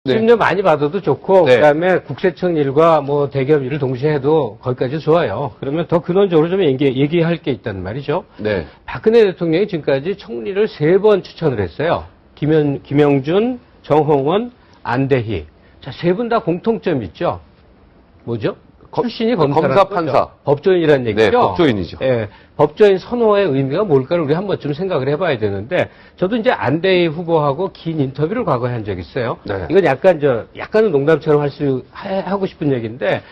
네. 수입료 많이 받아도 좋고, 네. 그다음에 국세청 일과 뭐 대기업 일을 동시에 해도 거기까지 좋아요. 그러면 더 근원적으로 좀 얘기할 게 있단 말이죠. 네. 박근혜 대통령이 지금까지 총리를 3번 추천을 했어요. 김영준, 정홍원, 안대희. 자, 3분 다 공통점이 있죠. 뭐죠? 출신이 검사, 검사라는 판사. 거죠. 법조인이라는 얘기죠. 네, 법조인이죠. 예, 법조인 선호의 의미가 뭘까를 우리 한번 좀 생각을 해봐야 되는데, 저도 이제 안대희 후보하고 긴 인터뷰를 과거에 한 적이 있어요. 네. 이건 약간은 농담처럼 하고 싶은 얘기인데,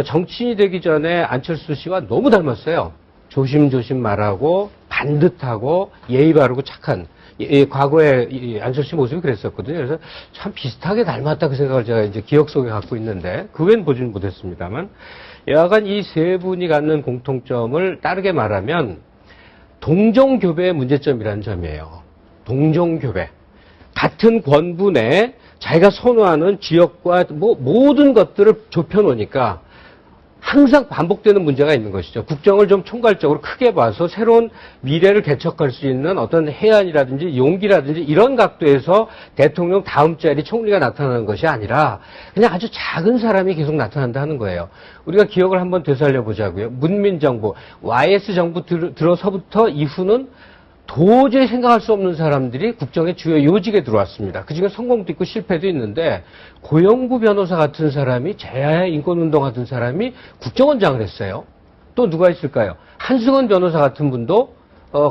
정치인이 되기 전에 안철수 씨와 너무 닮았어요. 조심조심 말하고, 반듯하고, 예의 바르고 착한. 과거에 안철수 씨 모습이 그랬었거든요. 그래서 참 비슷하게 닮았다 그 생각을 제가 이제 기억 속에 갖고 있는데, 그 외엔 보지는 못했습니다만, 여하간 이 세 분이 갖는 공통점을 따르게 말하면, 동종교배의 문제점이라는 점이에요. 동종교배. 같은 권부 내에 자기가 선호하는 지역과 모든 것들을 좁혀놓으니까 항상 반복되는 문제가 있는 것이죠. 국정을 좀 총괄적으로 크게 봐서 새로운 미래를 개척할 수 있는 어떤 해안이라든지 용기라든지 이런 각도에서 대통령 다음 자리 총리가 나타나는 것이 아니라 그냥 아주 작은 사람이 계속 나타난다는 거예요. 우리가 기억을 한번 되살려 보자고요. 문민정부, YS 정부 들어서부터 이후는 도저히 생각할 수 없는 사람들이 국정의 주요 요직에 들어왔습니다. 그중에 성공도 있고 실패도 있는데, 고영구 변호사 같은 사람이, 제야의 인권운동 하던 사람이 국정원장을 했어요. 또 누가 있을까요? 한승원 변호사 같은 분도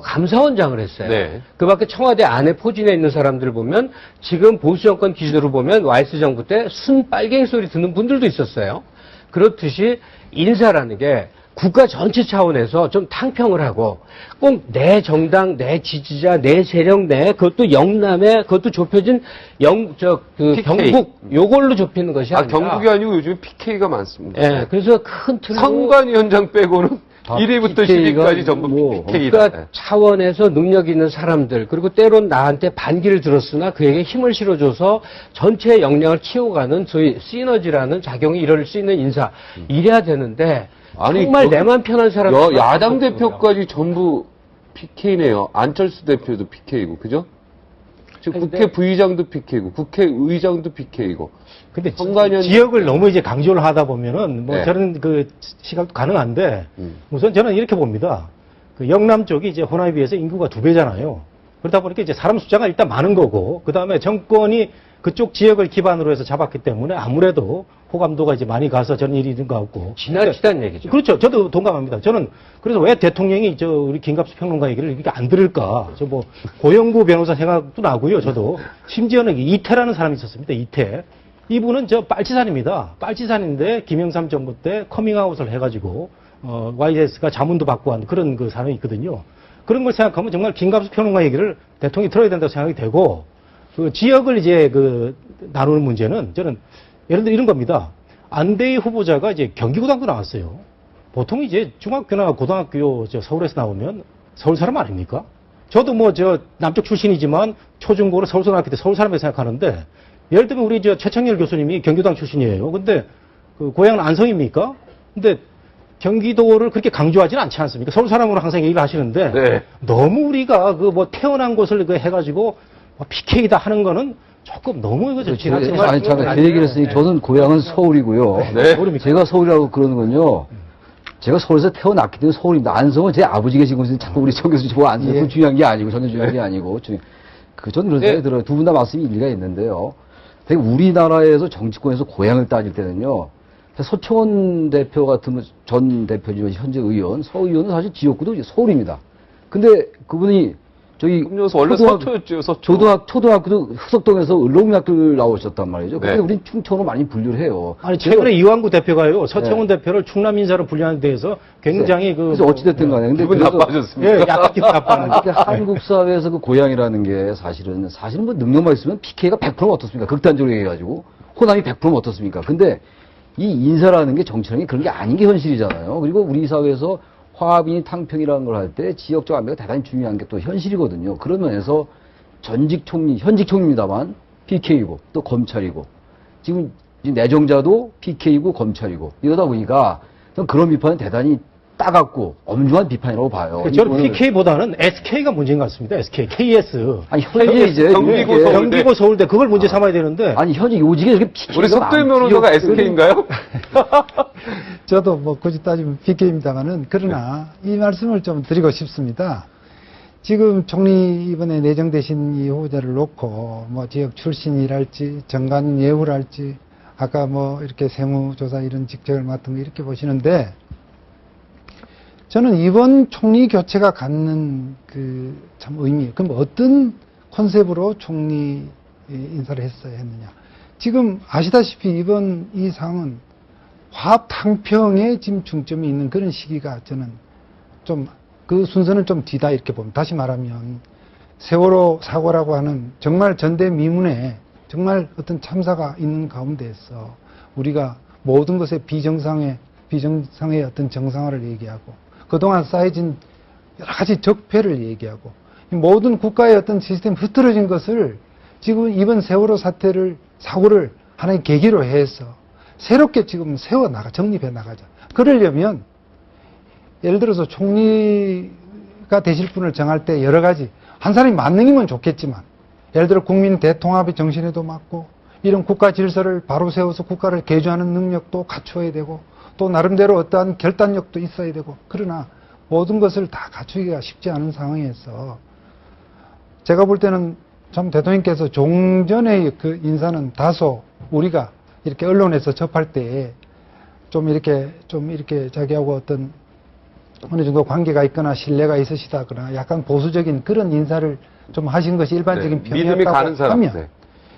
감사원장을 했어요. 네. 그 밖에 청와대 안에 포진해 있는 사람들을 보면, 지금 보수정권 기준으로 보면 YS 정부 때 순빨갱이 소리 듣는 분들도 있었어요. 그렇듯이 인사라는 게 국가 전체 차원에서 좀 탕평을 하고 꼭 내 정당, 내 지지자, 내 세력 내 그것도 영남에 그것도 좁혀진 PK. 경북 요걸로 좁히는 것이 아니라 경북이 아니고 요즘 PK가 많습니다. 예, 그래서 큰 틀로 선관위원장 빼고는 1위부터 10위까지 전부 PK다. 국가 차원에서 능력 있는 사람들, 그리고 때론 나한테 반기를 들었으나 그에게 힘을 실어줘서 전체 역량을 키워가는 소위 시너지라는 작용이 이룰 수 있는 인사. 이래야 되는데 아니, 정말 내만 편한 사람. 야당 대표까지 전부 PK네요. 안철수 대표도 PK고, 그죠? 지금 국회 부의장도 PK고, 국회의장도 PK고. 근데 선관위원 지역을 너무 이제 강조를 하다 보면은 뭐 네. 저는 그 시각도 가능한데 우선 저는 이렇게 봅니다. 그 영남 쪽이 이제 호남에 비해서 인구가 2배잖아요. 그러다 보니까 이제 사람 숫자가 일단 많은 거고, 그 다음에 정권이 그쪽 지역을 기반으로 해서 잡았기 때문에 아무래도 호감도가 이제 많이 가서 저는 일이 있는 것 같고. 지나치다는 얘기죠. 그렇죠. 저도 동감합니다. 저는 그래서 왜 대통령이 우리 김갑수 평론가 얘기를 이렇게 안 들을까. 고영구 변호사 생각도 나고요. 저도. 심지어는 이태라는 사람이 있었습니다. 이태. 이분은 빨치산입니다. 빨치산인데 김영삼 정부 때 커밍아웃을 해가지고 YS가 자문도 받고 한 그런 그 사람이 있거든요. 그런 걸 생각하면 정말 김갑수 평론가 얘기를 대통령이 들어야 된다고 생각이 되고, 그 지역을 이제 나누는 문제는 저는 예를 들어 이런 겁니다. 안대희 후보자가 이제 경기고등학교 나왔어요. 보통 이제 중학교나 고등학교 서울에서 나오면 서울 사람 아닙니까? 저도 남쪽 출신이지만 초중고로 서울서 나왔기 때문에 서울 사람이라고 생각하는데, 예를 들면 우리 최창렬 교수님이 경기도당 출신이에요. 근데 그 고향은 안성입니까? 근데 경기도를 그렇게 강조하지는 않지 않습니까? 서울 사람으로 항상 얘기를 하시는데, 네. 너무 우리가 태어난 곳을 해가지고 PK다 하는 거는 조금 너무 이거 지나친 거 아니, 잠깐, 제 얘기를 했으니 저는 고향은 서울이고요. 네. 서울입니까? 제가 서울이라고 그러는 건요. 제가 서울에서 태어났기 때문에 서울입니다. 안성은 제 아버지 계신 곳에서 자꾸 우리 청 교수님 보고 안성은 중요한 게 아니고, 전혀 중요한 게 아니고. 저는 그런 생각이 들어요. 두 분 다 말씀이 일리가 있는데요. 되게 우리나라에서 정치권에서 고향을 따질 때는요. 서청원 대표 같은 전 대표지만 현재 의원, 서의원은 사실 지역구도 서울입니다. 근데 그분이 원래 서초였죠, 서초. 초등학교도 흑석동에서 을롱학교를 나오셨단 말이죠. 근데 네. 우린 충청으로 많이 분류를 해요. 아니, 최근에 이완구 대표가요, 서청원 대표를 충남 인사로 분류하는 데에서 굉장히 그래서 어찌됐든 간에. 근데 기분 나빠졌습니까? 예, 약간 기분 나빠는. 근데 한국 사회에서 그 고향이라는 게 사실은 뭐 능력만 있으면 PK가 100%면 어떻습니까? 극단적으로 얘기해가지고. 호남이 100%면 어떻습니까? 근데 이 인사라는 게 정치라는 게 그런 게 아닌 게 현실이잖아요. 그리고 우리 사회에서 화합이니 탕평이라는 걸 할 때 지역적 안배가 대단히 중요한 게 또 현실이거든요. 그런 면에서 현직 총리입니다만 PK이고 또 검찰이고 지금 내정자도 PK이고 검찰이고 이러다 보니까 그런 비판은 대단히 따갑고 엄중한 비판이라고 봐요. 저는 이거는- PK보다는 SK가 문제인 것 같습니다. SK, KS. 아니 현재 이제 경기고 이렇게- 서울대. 경기고 서울대 그걸 문제 삼아야 되는데 아니 현재 요직에 이렇게 PK가 우리 석도현 변호사가 SK인가요? 저도 뭐 굳이 따지면 PK입니다만은 그러나 이 말씀을 좀 드리고 싶습니다. 지금 총리 이번에 내정되신 이 후보자를 놓고 뭐 지역 출신이랄지 정관 예우랄지 아까 뭐 이렇게 세무조사 이런 직책을 맡은 거 이렇게 보시는데 저는 이번 총리 교체가 갖는 그 참 의미, 그럼 어떤 컨셉으로 총리 인사를 했어야 했느냐. 지금 아시다시피 이번 이 상은 화합 탕평에 지금 중점이 있는 그런 시기가 저는 좀 그 순서는 좀 뒤다 이렇게 봅니다. 다시 말하면 세월호 사고라고 하는 정말 전대미문에 정말 어떤 참사가 있는 가운데에서 우리가 모든 것에 비정상의 어떤 정상화를 얘기하고 그동안 쌓여진 여러 가지 적폐를 얘기하고 이 모든 국가의 어떤 시스템이 흐트러진 것을 지금 이번 세월호 사고를 하나의 계기로 해서 새롭게 지금 정립해 나가자. 그러려면 예를 들어서 총리가 되실 분을 정할 때 여러 가지 한 사람이 만능이면 좋겠지만 예를 들어 국민 대통합의 정신에도 맞고 이런 국가 질서를 바로 세워서 국가를 개조하는 능력도 갖춰야 되고 또 나름대로 어떠한 결단력도 있어야 되고 그러나 모든 것을 다 갖추기가 쉽지 않은 상황에서 제가 볼 때는 참 대통령께서 종전의 그 인사는 다소 우리가 이렇게 언론에서 접할 때 좀 이렇게 자기하고 어떤 어느 정도 관계가 있거나 신뢰가 있으시다거나 약간 보수적인 그런 인사를 좀 하신 것이 일반적인 네, 믿음이 가는 평이었다고 사람. 하면 네.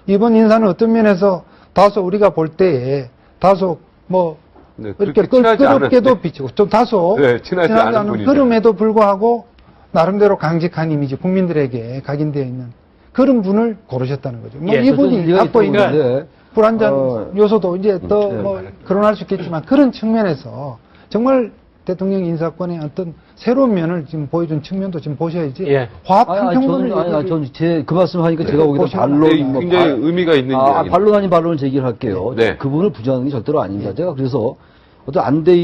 이번 인사는 어떤 면에서 다소 우리가 볼 때에 다소 뭐 네, 이렇게 그렇게 친하지 껄끄럽게도 않은데. 비치고 좀 다소 네, 친하지 않은 분이죠. 그럼에도 불구하고 나름대로 강직한 이미지 국민들에게 각인되어 있는 그런 분을 고르셨다는 거죠. 뭐 예, 이분이 일리가 갖고 있다고 있는 보는데, 불안전 어, 요소도 이제 더 네. 뭐 거론할 수 있겠지만 그런 측면에서 정말 대통령 인사권의 어떤 새로운 면을 지금 보여준 측면도 지금 보셔야지 예. 화합 아니, 한평론을 저는 그 말씀 하니까 제가 거기다 보시면 반론, 네, 뭐 굉장히 발- 의미가 있는 이야기입니다. 반론 아닌 반론을 제기를 할게요. 네. 그분을 부정하는 게 절대로 아닙니다. 제가 그래서 어떤 안대희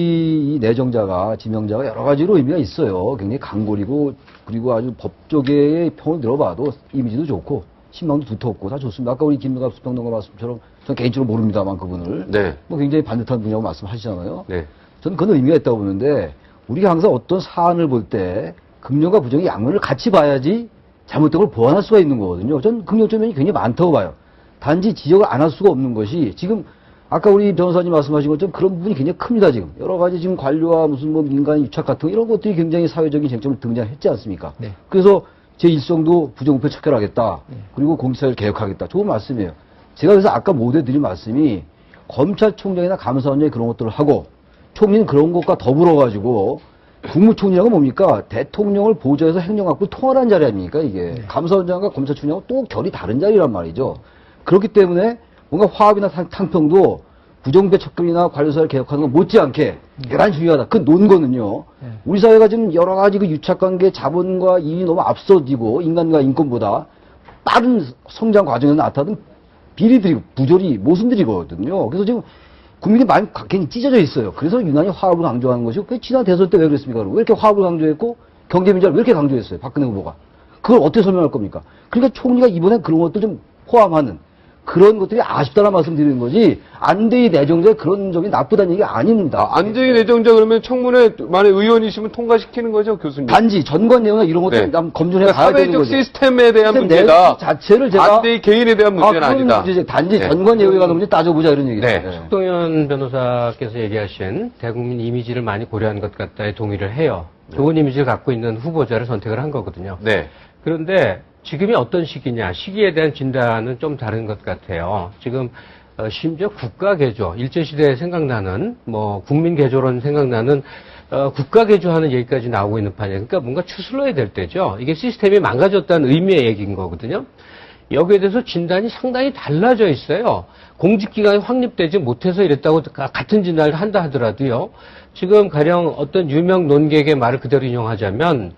이 내정자가, 지명자가 여러 가지로 의미가 있어요. 굉장히 강골이고, 그리고 아주 법조계의 평을 들어봐도 이미지도 좋고, 신망도 두텁고, 다 좋습니다. 아까 우리 김갑수 평론가 말씀처럼, 저는 개인적으로 모릅니다만 그분을. 네. 뭐 굉장히 반듯한 분이라고 말씀하시잖아요. 네. 저는 그건 의미가 있다고 보는데, 우리가 항상 어떤 사안을 볼 때, 긍정과 부정의 양면을 같이 봐야지 잘못된 걸 보완할 수가 있는 거거든요. 전 긍정적 면이 굉장히 많다고 봐요. 단지 지적을 안 할 수가 없는 것이, 지금, 아까 우리 변호사님 말씀하신 것처럼 그런 부분이 굉장히 큽니다, 지금. 여러 가지 지금 관료와 무슨 뭐 민간인 유착 같은 거 이런 것들이 굉장히 사회적인 쟁점을 등장했지 않습니까? 네. 그래서 제 일성도 부정부패 척결하겠다. 그리고 공수처를 개혁하겠다. 좋은 말씀이에요. 제가 그래서 아까 모두에 드린 말씀이 검찰총장이나 감사원장이 그런 것들을 하고 총리는 그런 것과 더불어가지고 국무총리라고 뭡니까? 대통령을 보좌해서 행정학부 통화하는 자리 아닙니까, 이게. 감사원장과 검찰총장은 또 결이 다른 자리란 말이죠. 그렇기 때문에 뭔가 화합이나 탕평도 부정부패 척결이나 관료사를 개혁하는 건 못지않게 대단히 중요하다. 그 논거는요. 우리 사회가 지금 여러 가지 그 유착관계, 자본과 이익이 너무 앞서지고 인간과 인권보다 빠른 성장 과정에서 나타나는 비리들이고 부조리, 모순들이거든요. 그래서 지금 국민이 많이 굉장히 찢어져 있어요. 그래서 유난히 화합을 강조하는 것이고, 그 지난 대선 때 왜 그랬습니까? 왜 이렇게 화합을 강조했고, 경제민주화를 왜 이렇게 강조했어요? 박근혜 후보가. 그걸 어떻게 설명할 겁니까? 그러니까 총리가 이번에 그런 것도 좀 포함하는 그런 것들이 아쉽다는 말씀 드리는 거지, 안대희 내정자의 그런 점이 나쁘다는 얘기 아닙니다. 안대희 내정자 그러면 청문회 만에 의원이시면 통과시키는 거죠, 교수님? 단지 전관 내용이나 이런 것들 네. 남 검증해 그러니까 봐야 되는 사회적 거죠. 시스템에 대한 시스템 문제다. 내용 자체를 제가 안대희 개인에 대한 문제는 그건 아니다. 문제지. 단지 네. 전관 내용에 관한 문제 따져보자 이런 얘기죠. 네. 석동현 변호사께서 얘기하신 대국민 이미지를 많이 고려한 것 같다에 동의를 해요. 좋은 이미지를 갖고 있는 후보자를 선택을 한 거거든요. 네. 그런데 지금이 어떤 시기냐, 시기에 대한 진단은 좀 다른 것 같아요. 지금 심지어 국가 개조, 일제시대에 생각나는 뭐 국민 개조론 생각나는 국가 개조하는 얘기까지 나오고 있는 판이에요. 그러니까 뭔가 추슬러야 될 때죠. 이게 시스템이 망가졌다는 의미의 얘기인 거거든요. 여기에 대해서 진단이 상당히 달라져 있어요. 공직기관이 확립되지 못해서 이랬다고 같은 진단을 한다 하더라도요. 지금 가령 어떤 유명 논객의 말을 그대로 인용하자면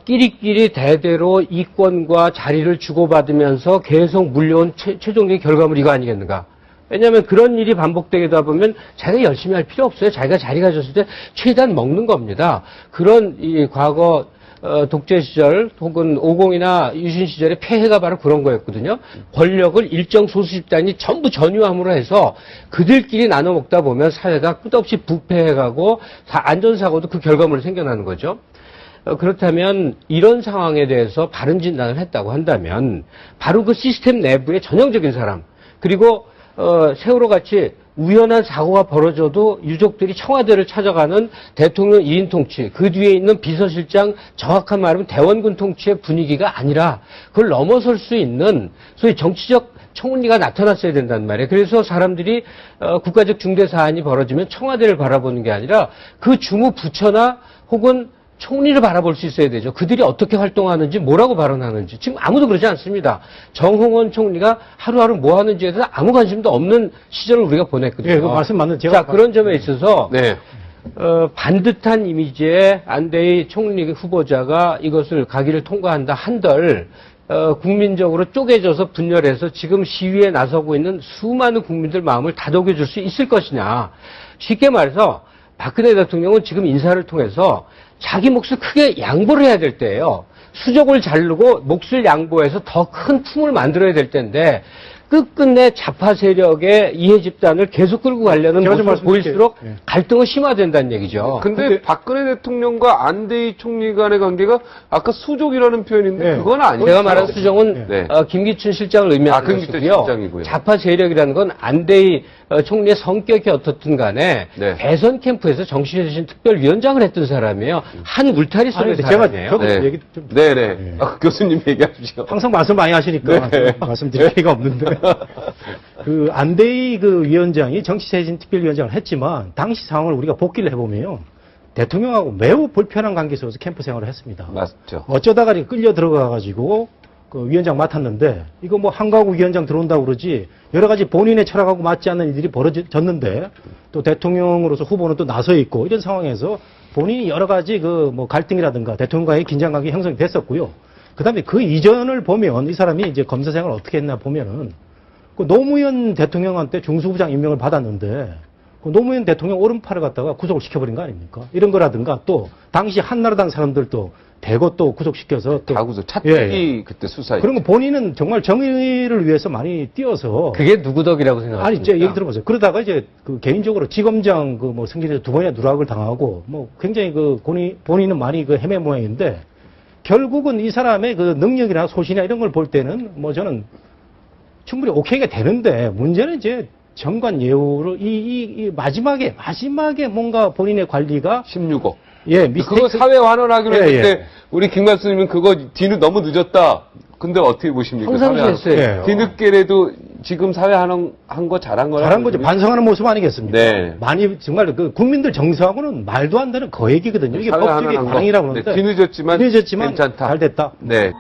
끼리끼리 대대로 이권과 자리를 주고받으면서 계속 물려온 최종적인 결과물 이거 아니겠는가. 왜냐하면 그런 일이 반복되다 보면 자기가 열심히 할 필요 없어요. 자기가 자리 가졌을 때 최대한 먹는 겁니다. 그런 이 과거 독재 시절 혹은 50이나 유신 시절의 폐해가 바로 그런 거였거든요. 권력을 일정 소수 집단이 전부 전유함으로 해서 그들끼리 나눠 먹다 보면 사회가 끝없이 부패해가고 안전사고도 그 결과물로 생겨나는 거죠. 그렇다면 이런 상황에 대해서 바른 진단을 했다고 한다면 바로 그 시스템 내부의 전형적인 사람 그리고 세월호 같이 우연한 사고가 벌어져도 유족들이 청와대를 찾아가는 대통령 2인 통치, 그 뒤에 있는 비서실장 정확한 말하면 대원군 통치의 분위기가 아니라 그걸 넘어설 수 있는 소위 정치적 총리가 나타났어야 된단 말이에요. 그래서 사람들이 국가적 중대 사안이 벌어지면 청와대를 바라보는 게 아니라 그 주무 부처나 혹은 총리를 바라볼 수 있어야 되죠. 그들이 어떻게 활동하는지, 뭐라고 발언하는지. 지금 아무도 그러지 않습니다. 정홍원 총리가 하루하루 뭐 하는지에 대해서 아무 관심도 없는 시절을 우리가 보냈거든요. 예, 그 말씀 맞는 자, 그런 점에 있어서 네. 반듯한 이미지의 안대희 총리 후보자가 이것을 가기를 통과한다 한들 국민적으로 쪼개져서 분열해서 지금 시위에 나서고 있는 수많은 국민들 마음을 다독여줄 수 있을 것이냐. 쉽게 말해서 박근혜 대통령은 지금 인사를 통해서 자기 몫을 크게 양보를 해야 될 때예요. 수족을 자르고 몫을 양보해서 더 큰 품을 만들어야 될 때인데 끝끝내 좌파 세력의 이해 집단을 계속 끌고 가려는 제가 좀 모습을 보일수록 예. 갈등은 심화된다는 얘기죠. 근데 박근혜 대통령과 안대희 총리 간의 관계가 아까 수족이라는 표현인데 네. 그건 아니에요. 제가 말한 수정은 네. 김기춘 실장을 의미하는 김기춘 것이고요. 실장이고요. 좌파 세력이라는 건 안대희 총리의 성격이 어떻든 간에 네. 대선 캠프에서 정치재신 특별위원장을 했던 사람이에요. 한 울타리 속의 아니, 사람이에요. 저도 네. 얘기 좀 네네. 교수님 얘기하시죠. 항상 말씀 많이 하시니까 네. 말씀드릴 필요가 없는데 그 안대희 그 위원장이 정치쇄신 특별위원장을 했지만 당시 상황을 우리가 복기를 해보면 대통령하고 매우 불편한 관계 속에서 캠프 생활을 했습니다. 맞죠. 어쩌다가 이렇게 끌려 들어가가지고 그 위원장 맡았는데 이거 뭐 한가구 위원장 들어온다고 그러지 여러 가지 본인의 철학하고 맞지 않는 일들이 벌어졌는데 또 대통령으로서 후보는 또 나서 있고 이런 상황에서 본인이 여러 가지 그 뭐 갈등이라든가 대통령과의 긴장감이 형성이 됐었고요. 그다음에 그 이전을 보면 이 사람이 이제 검사 생활을 어떻게 했나 보면은 그 노무현 대통령한테 중수부장 임명을 받았는데 그 노무현 대통령 오른팔을 갖다가 구속을 시켜버린 거 아닙니까? 이런 거라든가 또 당시 한나라당 사람들도 대거 또 구속시켜서 또 다구서 차떼기 그때 수사에. 그런 거 본인은 정말 정의를 위해서 많이 뛰어서 그게 누구 덕이라고 생각하십니까? 아니 이제 얘기 들어보세요. 그러다가 이제 그 개인적으로 지검장 그 뭐 승진해서 2번이나 누락을 당하고 뭐 굉장히 그 본인은 많이 그 헤매 모양인데 결국은 이 사람의 그 능력이나 소신이나 이런 걸 볼 때는 뭐 저는 충분히 오케이가 되는데 문제는 이제 정관 예우를 이 마지막에 뭔가 본인의 관리가 16억. 예 그거 사회 환원하기로 예, 했는데 예. 우리 김 교수님은 그거 뒤는 너무 늦었다. 근데 어떻게 보십니까? 항상 사회 환원. 했어요. 예. 뒤늦게라도 지금 사회 환원 한 거 잘한 거라. 잘한 거죠. 반성하는 모습 아니겠습니까? 네. 많이 정말 그 국민들 정서하고는 말도 안 되는 거액이거든요. 이게 사회 법적인 환원한 거. 방이라고 네, 그러는데 뒤늦었지만 늦었지만 괜찮다. 잘 됐다. 네.